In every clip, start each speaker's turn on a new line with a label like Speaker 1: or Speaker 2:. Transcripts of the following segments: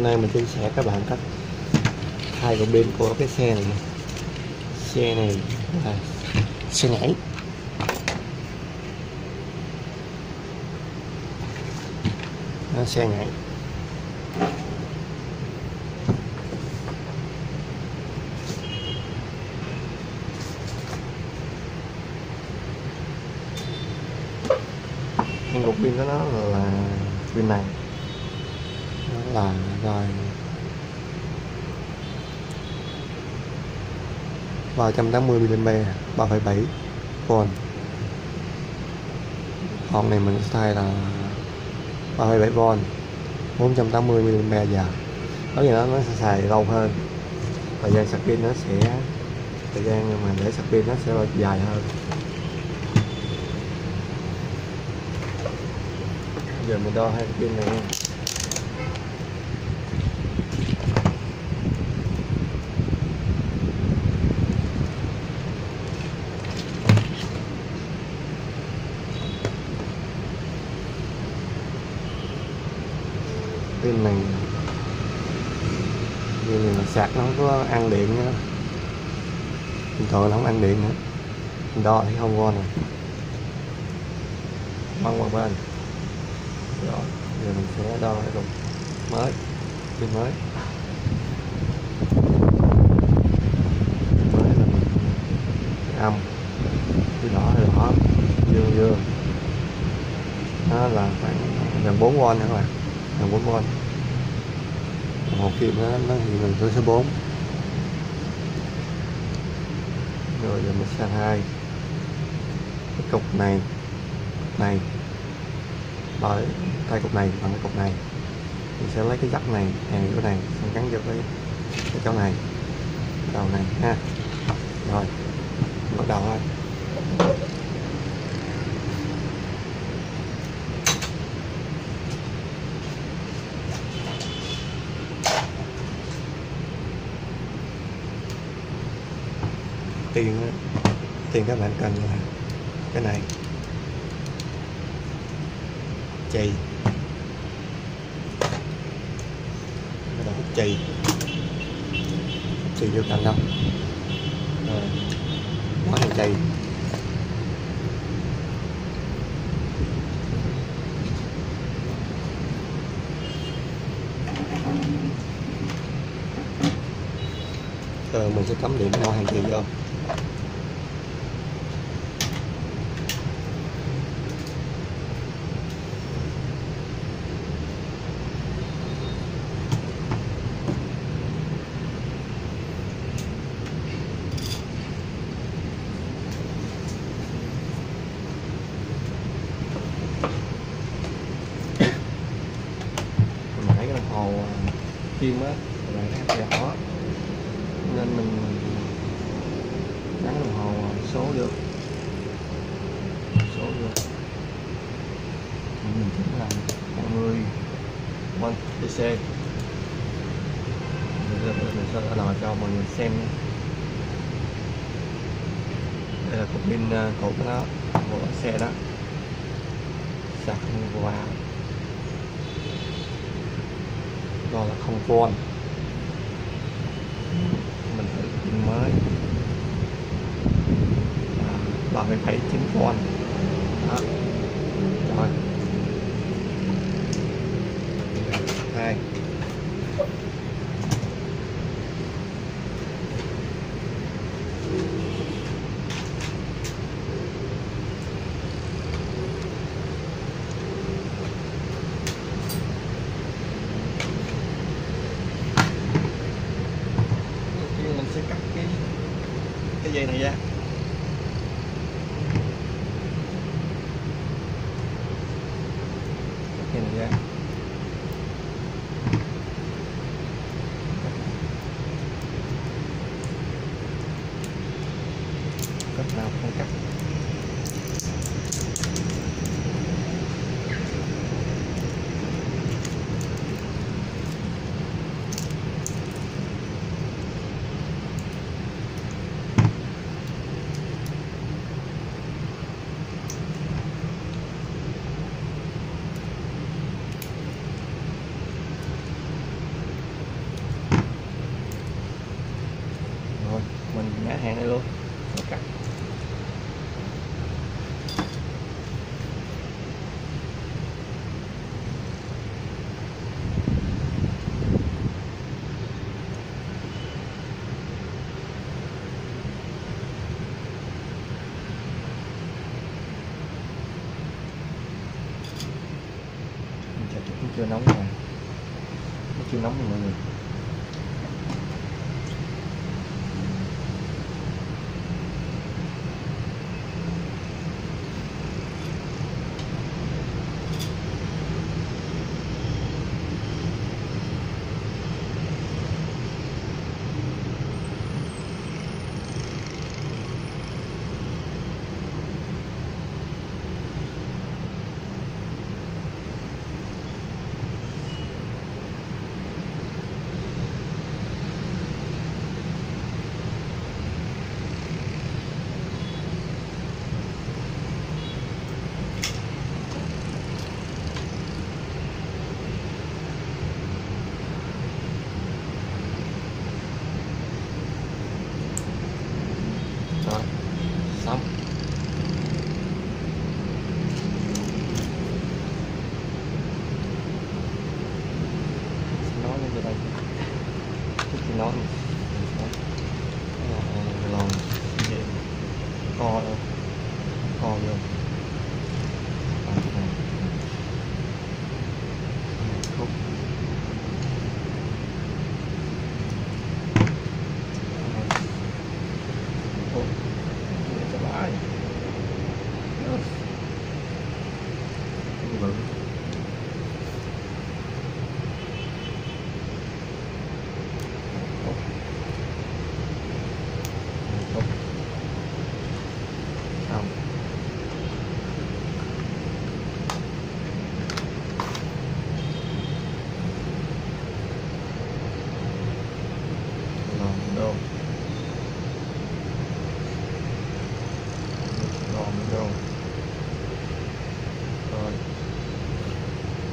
Speaker 1: Hôm nay mình chia sẻ các bạn cách thay cục pin của cái xe này. Xe này là xe nhảy. Đó, xe nhảy. Nhưng cục pin của nó là pin này, nó là rồi 380 mAh 3,7V. Còn này mình sẽ thay là 3,7V 480 mAh giờ. Có nghĩa là nó sẽ xài lâu hơn, thời gian sạc pin nó sẽ, thời gian mà để sạc pin nó sẽ dài hơn. Giờ mình đo hai pin này nha. Pin này mình sạc nó không có ăn điện nữa, bình thường nó không ăn điện nữa. Mình đo thấy không ngon rồi, băng qua bên. Rồi giờ mình sẽ đo cái cục mới, pin mới là mình âm, cái đỏ là đỏ, dương dương, nó là khoảng gần 4V nữa các bạn, gần 4V. Một kim nó thì mình số 4. Rồi giờ mình sang hai cái cục này rồi thay cục này bằng cái cục này, mình sẽ lấy cái dắt này hàng chỗ này xong gắn vô cái chỗ này, đầu này ha. Rồi bắt đầu thôi. Tiền các bạn cần là cái này, chì, cái đầu chì vô cần đâu, rồi bỏ vào chì. Rồi mình sẽ cắm điện bỏ hàng chì vô. Kim á là nó nhỏ nên mình gắn đồng hồ số được, mình tính là 20V DC. Mình sẽ đo cho mọi người xem. Đây là cục pin cũ của nó, của xe đó, sạc không vào, đó là 0V. Mình thử pin mới 3,79V đó. Rồi hai sẽ cắt cái dây này ra. Cắt dây này ra. Cách nào không cắt. nhả hàng đây luôn. Cắt. Cũng chưa nóng rồi, nó chưa nóng rồi mọi người. Rồi, xong. Xin nói lên từ đây. Trước khi nói lon vậy co đâu, co vô. Khúc. Ủa, cho bãi. Bự. Xong. Lon đâu. Lon đâu. Rồi.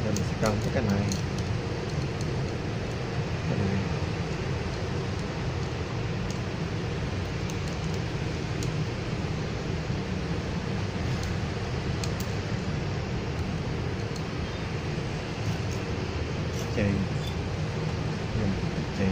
Speaker 1: Giờ mình sẽ cân cái này. Cái này. Chì. Chì.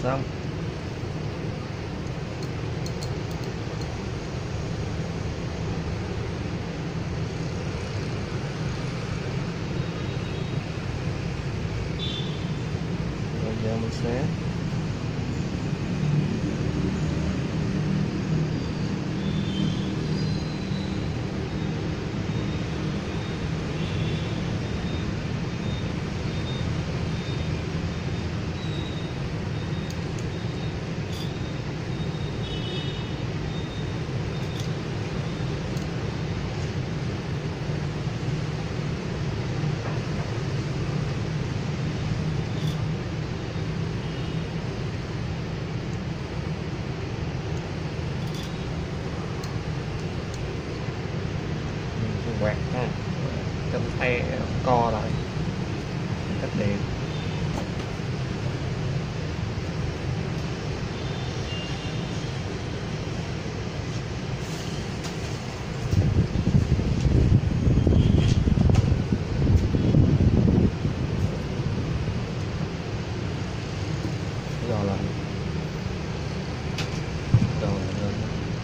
Speaker 1: Xong. Rồi giờ mình sẽ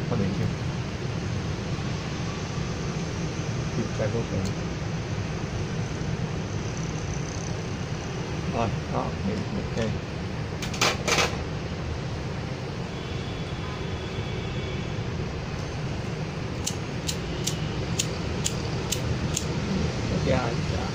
Speaker 2: có điện chưa? Chụp cái vô cùng. Rồi, đó, điện ok. Dạ, dạ.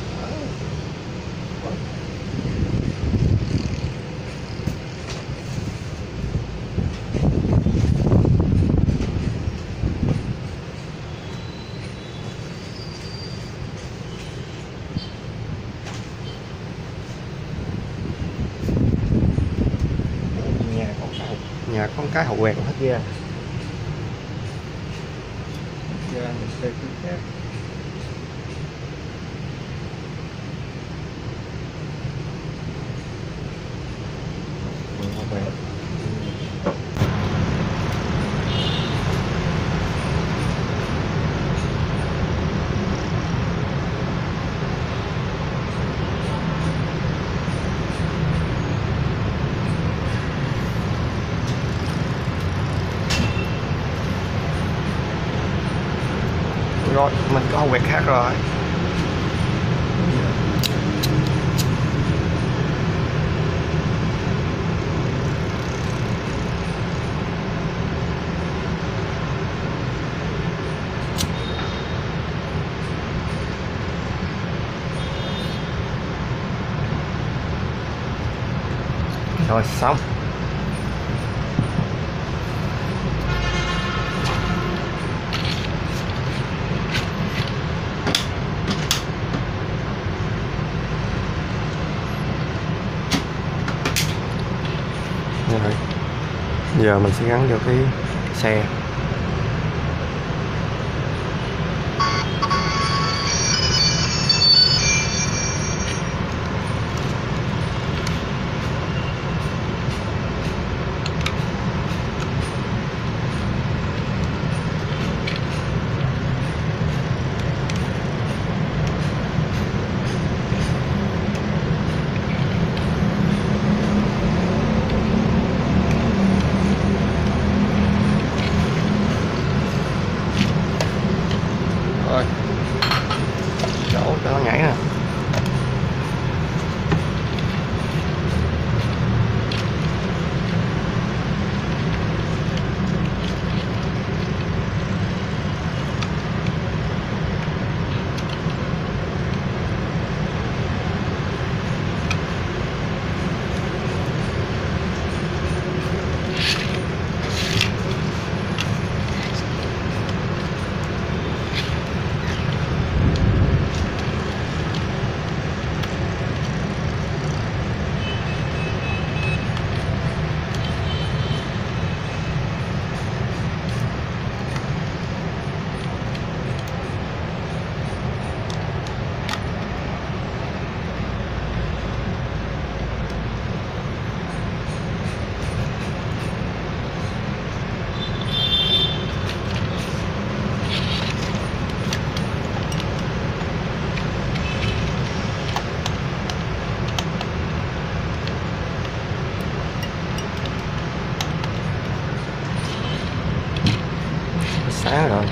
Speaker 1: Nhà có cái hậu quẹt hết ra.
Speaker 2: Dạ, mình sẽ cứ khác. Hậu quẹt.
Speaker 1: Rồi mình có hậu quẹt khác rồi. Rồi xong. Rồi. Giờ mình sẽ gắn vô cái xe. Rồi. Chỗ cho nó nhảy nè. Sáng rồi.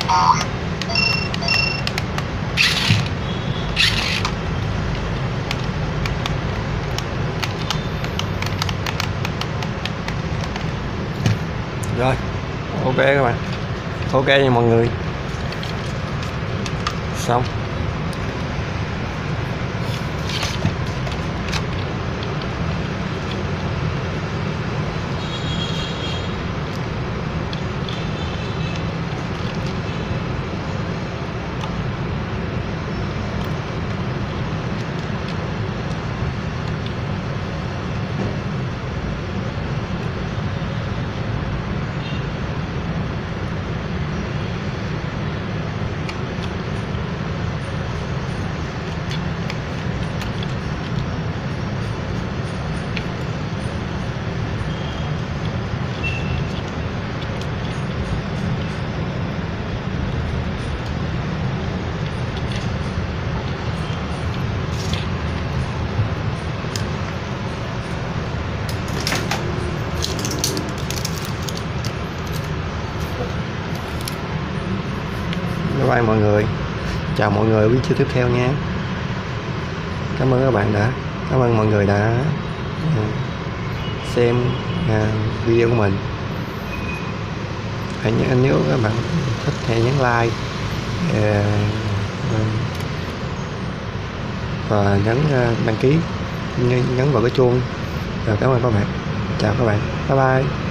Speaker 1: Rồi, ok các bạn, ok nha mọi người, xong. Bye bye mọi người, chào mọi người ở video tiếp theo nha. Cảm ơn các bạn đã, cảm ơn mọi người đã xem video của mình. Hãy nhớ, nếu các bạn thích hãy nhấn like và nhấn đăng ký, nhấn vào cái chuông. Rồi, cảm ơn các bạn, chào các bạn, bye bye.